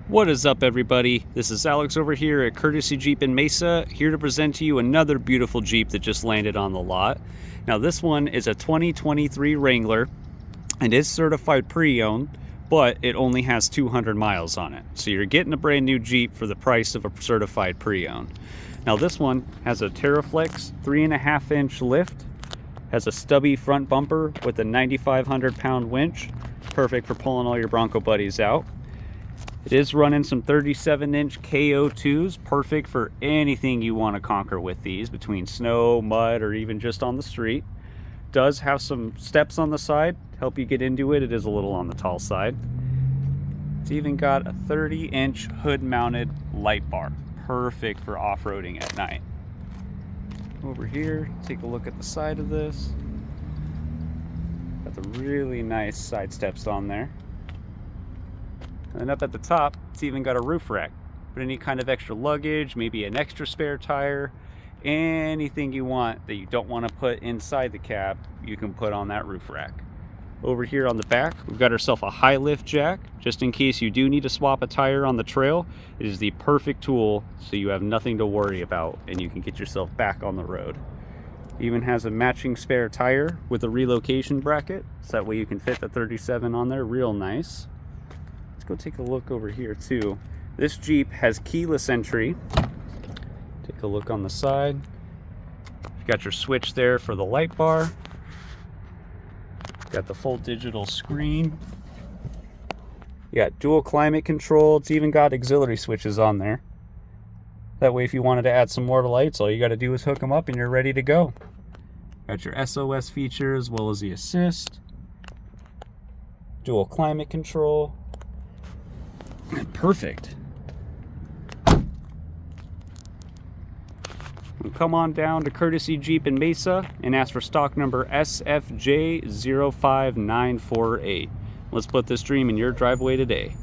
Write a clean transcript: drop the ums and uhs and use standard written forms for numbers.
What is up, everybody? This is Alex over here at Courtesy Jeep in Mesa, here to present to you another beautiful Jeep that just landed on the lot. Now this one is a 2023 Wrangler and is certified pre-owned, but it only has 200 miles on it. So you're getting a brand new Jeep for the price of a certified pre-owned. Now this one has a Teraflex 3.5-inch lift, has a stubby front bumper with a 9,500 pound winch, perfect for pulling all your Bronco buddies out. It is running some 37-inch KO2s, perfect for anything you want to conquer with these, between snow, mud, or even just on the street. Does have some steps on the side to help you get into it. It is a little on the tall side. It's even got a 30-inch hood-mounted light bar, perfect for off-roading at night. Over here, take a look at the side of this. Got the really nice side steps on there. And up at the top, it's even got a roof rack. Put any kind of extra luggage, maybe an extra spare tire, anything you want that you don't want to put inside the cab, you can put on that roof rack. Over here on the back, we've got ourselves a high lift jack, just in case you do need to swap a tire on the trail. It is the perfect tool, so you have nothing to worry about and you can get yourself back on the road. Even has a matching spare tire with a relocation bracket, so that way you can fit the 37 on there real nice. Go take a look over here too. This Jeep has keyless entry. Take a look on the side. You got your switch there for the light bar. Got the full digital screen. You got dual climate control. It's even got auxiliary switches on there. That way if you wanted to add some more lights, all you got to do is hook them up and you're ready to go. Got your SOS feature as well as the assist. Dual climate control. Perfect. Come on down to Courtesy Jeep in Mesa and ask for stock number SFJ05948. Let's put this dream in your driveway today.